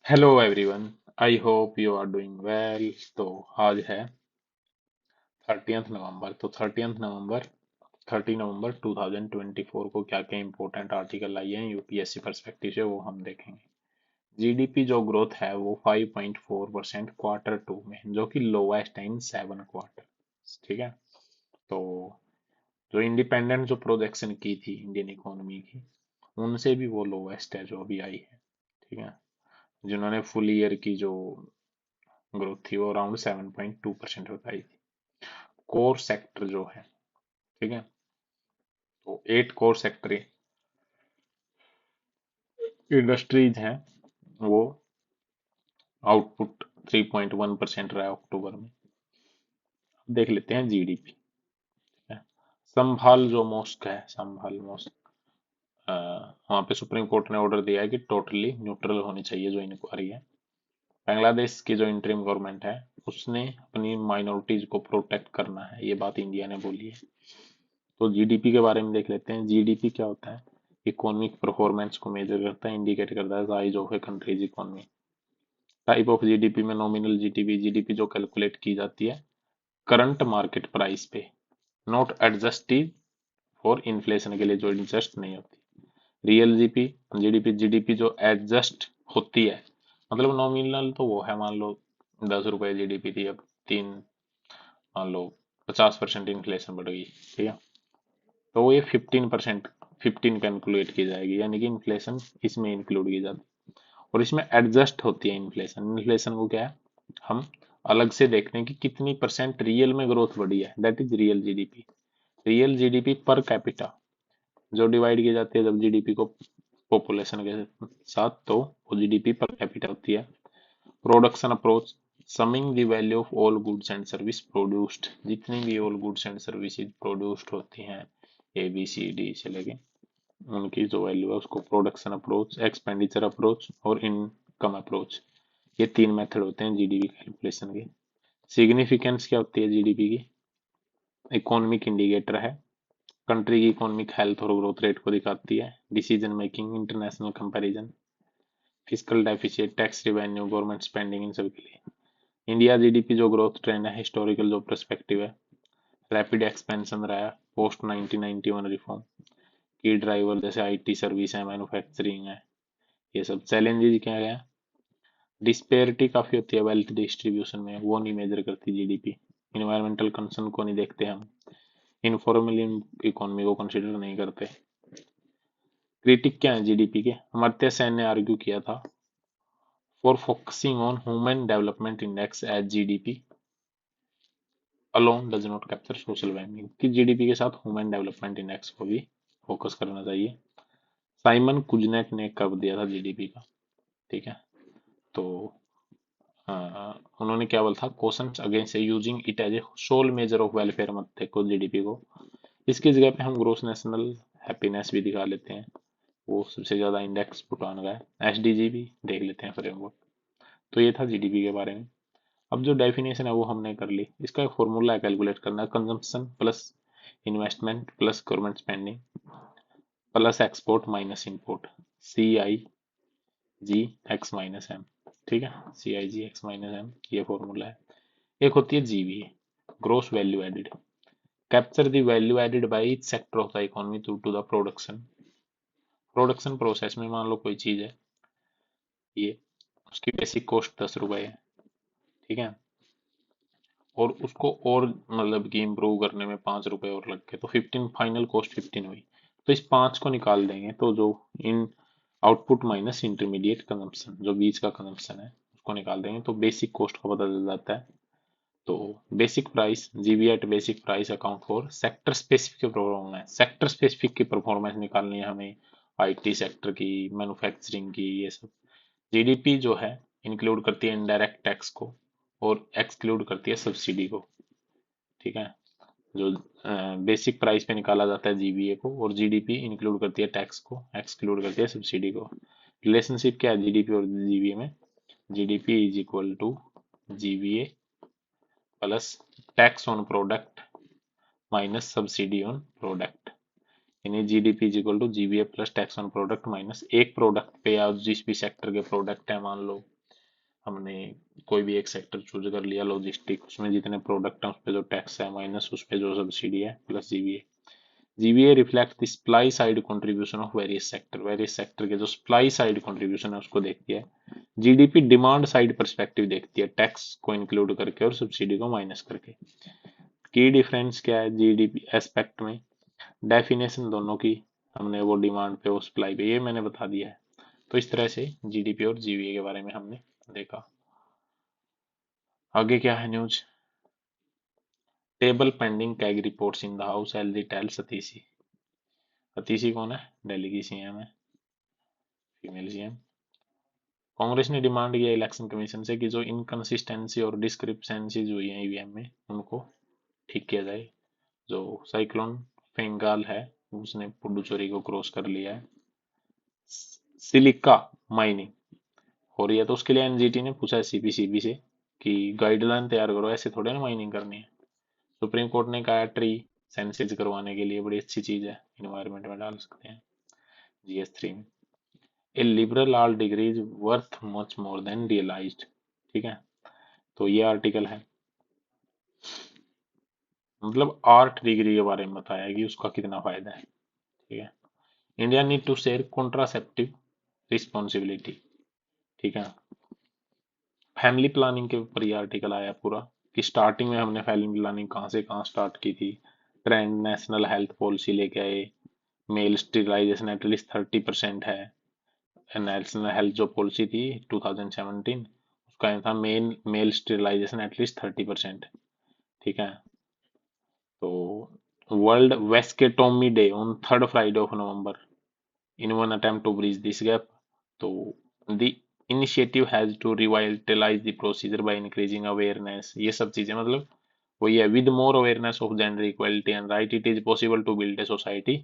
Hello everyone. I hope you are doing well. तो आज है 30 नवंबर। तो 30 नवंबर 2024 को क्या क्या इंपॉर्टेंट आर्टिकल आई हैं यूपीएससी परस्पेक्टिव से वो हम देखेंगे। जीडीपी जो ग्रोथ है वो 5.4% क्वार्टर 2 में, जो कि लोवेस्ट है इन 7 क्वार्टर। ठीक है। तो जो इंडिपेंडेंट जो प्रोजेक्शन की थी इंडियन इकोनॉमी की, उनसे भी वो लोवेस्ट है जो अभी आई है। ठीक है। जिन्होंने फुल ईयर की जो ग्रोथ थी वो अराउंड 7.2% बताई थी। कोर सेक्टर जो है, ठीक है, तो 8 कोर सेक्टर इंडस्ट्रीज हैं, वो आउटपुट 3.1% रहा है अक्टूबर में। अब देख लेते हैं जीडीपी। संभाल जो मॉस्क है, संभाल मॉस्क, वहां पे सुप्रीम कोर्ट ने ऑर्डर दिया है कि टोटली न्यूट्रल होनी चाहिए जो इंक्वायरी है। बांग्लादेश की जो इंटरिम गवर्नमेंट है उसने अपनी माइनॉरिटीज को प्रोटेक्ट करना है, ये बात इंडिया ने बोली है। तो जीडीपी के बारे में देख लेते हैं। जीडीपी क्या होता है? इकोनॉमिक परफॉर्मेंस को मेजर करता है, इंडिकेट करता है size of A countries economy. Type of GDP में नॉमिनल जीडीपी, जीडीपी जो कैलकुलेट की जाती है करंट मार्केट प्राइस पे, नॉट एडजस्टेड फॉर इन्फ्लेशन, के लिए जो एडजस्ट नहीं होती। रियल जीपी जीडीपी, जीडीपी जो एडजस्ट होती है, मतलब नॉमिनल तो वो है, मान लो 10 रुपए जीडीपी थी, अब तीन, मान लो 50% इन्फ्लेशन बढ़ गई। ठीक है। तो ये 15%, 15 कैलकुलेट की जाएगी, यानी कि इन्फ्लेशन इसमें इंक्लूड की जाती है। और इसमें एडजस्ट होती है इन्फ्लेशन। इन्फ्लेशन को क्या है, हम अलग से देखते हैं कि कितनी परसेंट रियल में ग्रोथ बढ़ी है, that is real GDP. Real GDP per capita जो डिवाइड की जाती है जब जीडीपी को पॉपुलेशन के साथ, तो वो जीडीपी पर कैपिटा होती है। Production approach, summing the value of all goods and service produced, जितनी भी all goods and services produced होती हैं, ए बी सी डी से लेके, उनकी जो वैल्यू है उसको प्रोडक्शन अप्रोच, एक्सपेंडिचर अप्रोच और इनकम अप्रोच, ये तीन मेथड होते हैं जीडीपी कैलकुलेशन के। सिग्निफिकेंस क्या होती है जीडीपी की? इकोनॉमिक इंडिकेटर है, कंट्री की इकोनॉमिक हेल्थ और ग्रोथ रेट को दिखाती है। Decision making, international comparison, physical deficit, tax revenue, government spending, इन सब के लिए। इंडिया जीडीपी जो ग्रोथ ट्रेंड है, हिस्टोरिकल जो पर्सपेक्टिव है, रैपिड एक्सपेंशन रहा है पोस्ट 1991 रिफॉर्म। की ड्राइवर जैसे आईटी सर्विस है, मैन्युफैक्चरिंग है, ये सब। चैलेंजेस क्या है? डिस्पेरिटी काफी होती है वेल्थ डिस्ट्रीब्यूशन में, वो नहीं मेजर करती जीडीपी। इन्वायरमेंटल कंसर्न को नहीं देखते हम। इनफॉर्मल इकोनॉमी को कंसिडर नहीं करते। क्रिटिक क्या है जीडीपी के? अमर्त्य सेन ने आर्ग्यू किया था for focusing on human development index as GDP alone does not capture social value, कि जीडीपी के साथ ह्यूमन डेवलपमेंट इंडेक्स को भी फोकस करना चाहिए। साइमन कुजनेक ने कब दिया था जीडीपी का? ठीक है। तो उन्होंने क्या बोला था, questions against using it as a sole measure of welfare मत देखो जीडीपी को। इसकी जगह पे हम ग्रोस नेशनल हैप्पीनेस भी दिखा लेते हैं, वो सबसे ज्यादा इंडेक्स पुट ऑन का है। एसडीजी भी देख लेते हैं फ्रेमवर्क। तो ये था जीडीपी के बारे में। अब जो डेफिनेशन है वो हमने कर ली। इसका एक फॉर्मूला है कैलकुलेट करना, consumption plus investment plus government spending plus export minus import, C I G X minus M. ठीक है, C I G X minus M, ये फॉर्मूला है। एक होती है GVA, gross value added, capture the value added by each sector of the economy to the production. Production process में मान लो कोई चीज है, ये उसकी बेसिक कॉस्ट 10 रुपए है। ठीक है। और उसको और मतलब कि इम्प्रूव करने में 5 रुपए और लग गए, तो 15, फाइनल कॉस्ट 15 हुई। तो इस 5 को निकाल देंगे, तो जो इन आउटपुट माइनस इंटरमीडिएट कंजम्पशन, जो बीच का कंजम्पशन है उसको निकाल देंगे, तो बेसिक कॉस्ट का पता चल जाता है। तो basic price, GB at basic price account for sector specific performance. Sector specific की परफॉर्मेंस निकालनी है हमें, आईटी सेक्टर की, मैन्युफैक्चरिंग की, ये सब। जीडीपी जो है इंक्लूड करती है इनडायरेक्ट टैक्स को और एक्सक्लूड करती है सब्सिडी को। ठीक है। जो बेसिक प्राइस पे निकाला जाता है जीबीए को, और जीडीपी इंक्लूड करती है टैक्स को, एक्सक्लूड करती है सब्सिडी को। रिलेशनशिप क्या है जीडीपी और जीबीए में? GDP is equal to GBA plus tax on product minus subsidy on product, यानी GDP is equal to GBA plus tax on product minus एक प्रोडक्ट पे या जिस भी सेक्टर के प्रोडक्ट है, मान लो हमने कोई भी एक सेक्टर चूज कर लिया, लॉजिस्टिक, उसमें जितने प्रोडक्ट हैं उस पे जो टैक्स है माइनस उस पे जो सब्सिडी है plus GVA. GVA reflect the supply side contribution of various sector के जो सप्लाई साइड कंट्रीब्यूशन है उसको देखती है। जीडीपी डिमांड साइड परस्पेक्टिव देखती है, टैक्स को इंक्लूड करके और सब्सिडी को माइनस करके। की डिफरेंस क्या है जीडीपी एस्पेक्ट में, डेफिनेशन दोनों की, हमने वो डिमांड पे और सप्लाई पे ये मैंने बता दिया है। तो इस तरह से जीडीपी और जीवीए के बारे में हमने देखा। आगे क्या है news, table pending CAG reports in the house LG tell सतीसी। सतीसी कौन है, दिल्ली की सीएम है, फीमेल सीएम। कांग्रेस ने डिमांड किया इलेक्शन कमीशन से कि जो इनकंसिस्टेंसी और डिस्क्रिपेंसीज हुई हैं ईवीएम में उनको ठीक किया जाए। जो साइक्लोन फेंगाल है उसने पुडुचेरी को क्रॉस कर लिया है। सिलिका माइनिंग हो रही है तो उसके लिए एनजीटी ने पूछा है सीपीसीबी से कि गाइडलाइन तैयार करो, ऐसे थोड़े ना माइनिंग करनी है। सुप्रीम कोर्ट ने कहा ट्री सेंसिज करवाने के लिए बड़ी अच्छी चीज है, इन्वायरमेंट में डाल सकते हैं जीएस3 में। A liberal art degree is worth much more than realized. ठीक है, तो ये आर्टिकल है, मतलब आर्ट डिग्री के बारे में बताया कि उसका कितना फायदा है। ठीक है, India need to share contraceptive responsibility. ठीक है, फैमिली प्लानिंग के ऊपर ये आर्टिकल आया पूरा कि स्टार्टिंग में हमने फैमिली प्लानिंग कहाँ से कहाँ स्टार्ट की थी, ट्रेंड नेशनल हेल्थ पॉलिसी लेके आए, मेल स्टेरिलाइजेशन एटलीस्ट 30% है। नेशनल हेल्थ जो पॉलिसी थी 2017 उसका एम था मेल स्टेरिलाइजेशन एटलीस्ट 30%। ठीक है, तो world vasectomy day on 3rd Friday of November in one attempt to bridge this gap. So the initiative has to revitalize the procedure by increasing awareness। ये सब चीजें मतलब वही है, with more awareness of gender equality and right it is possible to build a society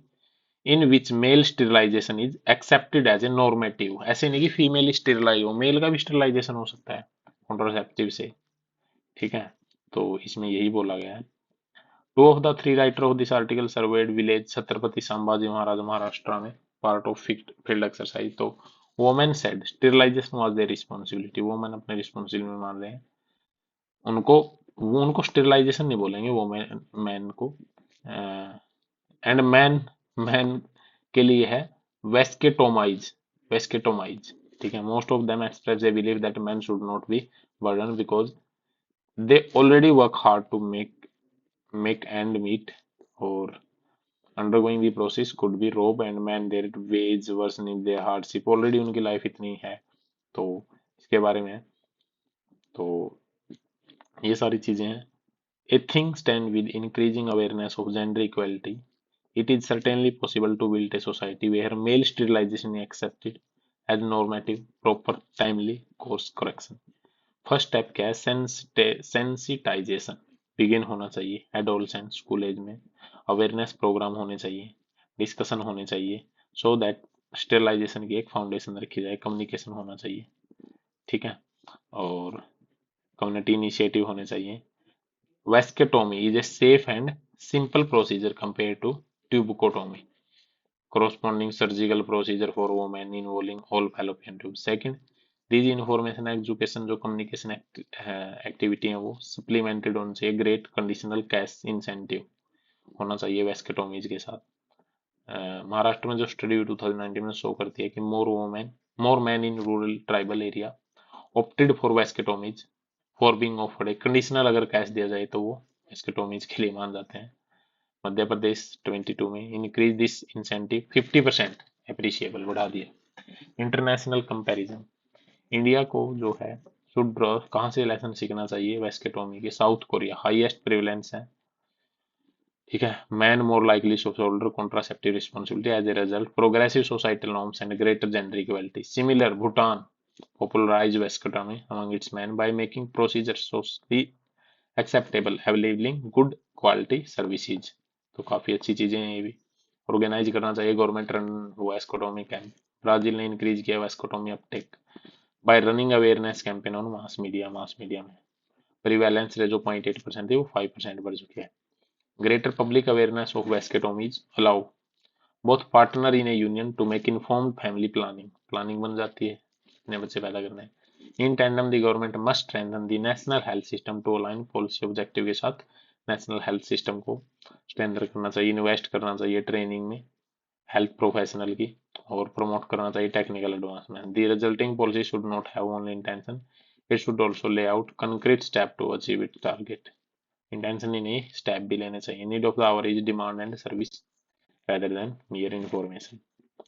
in which male sterilization is accepted as a normative। ऐसे नहीं कि female sterilise हो, मेल का भी स्टेरिलाइजेशन हो सकता है कॉन्ट्रासेप्टिव से। ठीक है, तो इसमें यही बोला गया है। Two of the three writer of this article served village Chhatrapati Sambhaji Maharaj Maharashtra में पार्ट ऑफ फील्ड एक्सरसाइज। तो women said sterilization was their responsibility, women अपने रिस्पॉन्सिबिलिटी में मान रहे हैं उनको, वो उनको स्टेरिलाइजेशन नहीं बोलेंगे वो मैन को। एंड मैन मैन के लिए है वेस्केटोमाइज, वेस्केटोमाइज। ठीक है, most of them express they believe that man should not be burden because they already work hard to make and meet, और undergoing the process could be rob and man their wage worsen if their hardship, already उनकी life इतनी है। तो इसके बारे में, तो ये सारी चीजें हैं। A thing stand with increasing awareness of gender equality, it is certainly possible to build a society where male sterilization is accepted as normative, proper, timely course correction। First step क्या है, सेंसिटाइजेशन बिगिन होना चाहिए adolescent school as में, awareness programme होने चाहिए, discussion होने चाहिए, so that sterilisation की एक फाउंडेशन रखी जाए, कम्युनिकेशन होना चाहिए। ठीक है, और कम्युनिटी इनिशिएटिव होने चाहिए। Vasectomy is a safe and simple procedure compare to tubectomy, corresponding surgical procedure for women involving all fallopian tubes। Second, these information education जो communication activity है वो supplemented होना चाहिए, great conditional cash incentive होना चाहिए वेस्केटोमीज के साथ। महाराष्ट्र में जो स्टडी 2019 में शो करती है कि more man in rural tribal area opted for vasectomies for being offered, conditional अगर कैश दिया जाए तो वो वेस्केटोमीज के लिए मान जाते हैं। मध्य प्रदेश 22 में इंक्रीज दिस इंसेंटिव 50%, अप्रिशिएबल बढ़ा दिया। इंटरनेशनल कंपैरिजन, इंडिया को जो है शुड ड्रॉ कहाँ से लेसन सीखना चाहिए, वेस्केटोमी के, साउथ कोरिया हाईएस्ट प्रिविलेंस है। ठीक है, man more likely to shoulder contraceptive responsibility as a result, progressive societal norms and greater gender equality. Similar Bhutan popularized vasectomy among its men by making procedures socially acceptable, availing good quality services। तो काफी अच्छी चीजें हैं ये भी, organise करना चाहिए government run vasectomy camp. Brazil ने इंक्रीज किया vasectomy uptake by running awareness campaign on mass media में प्रिवेलेंस रेट जो 0.8% थी वो 5% बढ़ चुकी है। Greater public awareness of vasectomies allow both partner in a union to make informed family planning, planning बन जाती है कितने बच्चे पैदा करने हैं। In tandem the government must strengthen the national health system to align policy objective के साथ नेशनल हेल्थ सिस्टम को स्ट्रेंथन करना चाहिए, इन्वेस्ट करना चाहिए ट्रेनिंग में हेल्थ प्रोफेशनल की, और प्रमोट करना चाहिए technical advancement. The resulting policy should not have only intention, it should also lay out concrete step to achieve it target. Intention ही नहीं, स्टेप भी लेने चाहिए। Need of the hour is demand and service rather than mere information।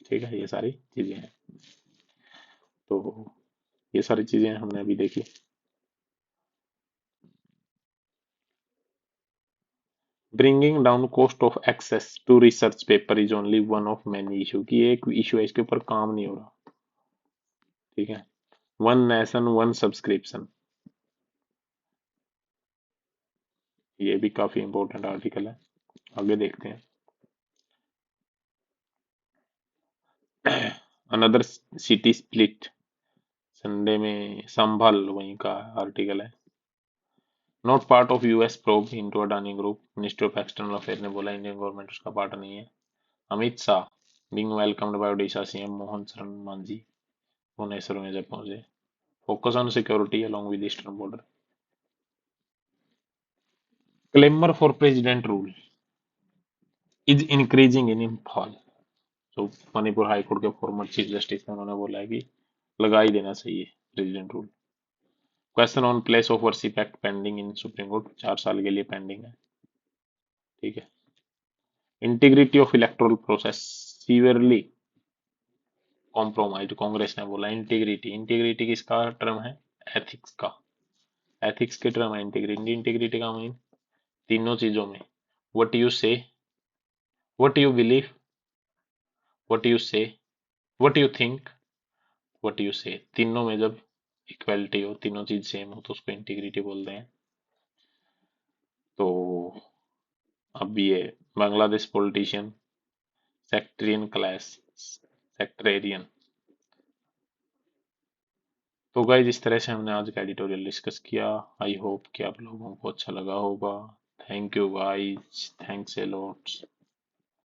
ठीक है, ये सारी चीजें हैं। तो ये सारी चीजें हमने अभी देखी। Bringing down cost of access to research paper is only one of many issue, की एक इशू है, इसके ऊपर काम नहीं हो रहा। ठीक है, वन नेशन वन सब्सक्रिप्शन, ये भी काफी इंपॉर्टेंट आर्टिकल है, आगे देखते हैं। अनदर सिटी स्प्लिट, संडे में संभल वहीं का आर्टिकल है। Not part of US probe into Adani group, ministry of external affair ने बोला इंडियन गवर्नमेंट उसका पार्ट नहीं है। Amit Shah being welcomed by Odisha CM Mohan Sharan Majhi Bhubaneswar में जब पहुंचे। Focus on security along with eastern border. Clamour for president rule is increasing in Imphal. तो Manipur high court के फॉर्मर चीफ जस्टिस ने उन्होंने बोला है कि लगा ही देना चाहिए president rule. Question on place of worship act pending in supreme court, 4 साल के लिए पेंडिंग है। ठीक है, integrity of electoral process severely compromise, Congress ने बोला। इंटीग्रिटी, इंटीग्रिटी किसका टर्म है? एथिक्स का, एथिक्स के टर्म है इंटीग्रिटी। इंटीग्रिटी का मीन तीनों चीजों में, what you say, what you believe, what you say, what you think, what you say, तीनों में जब इक्वलिटी हो, तीनों चीज सेम हो, तो उसको इंटीग्रिटी बोलते हैं। तो अब ये Bangladesh politician sectarian class, sectarian. तो गाइस, इस तरह से हमने आज का एडिटोरियल डिस्कस किया। आई होप कि आप लोगों को अच्छा लगा होगा। Thank you guys, thanks a lot.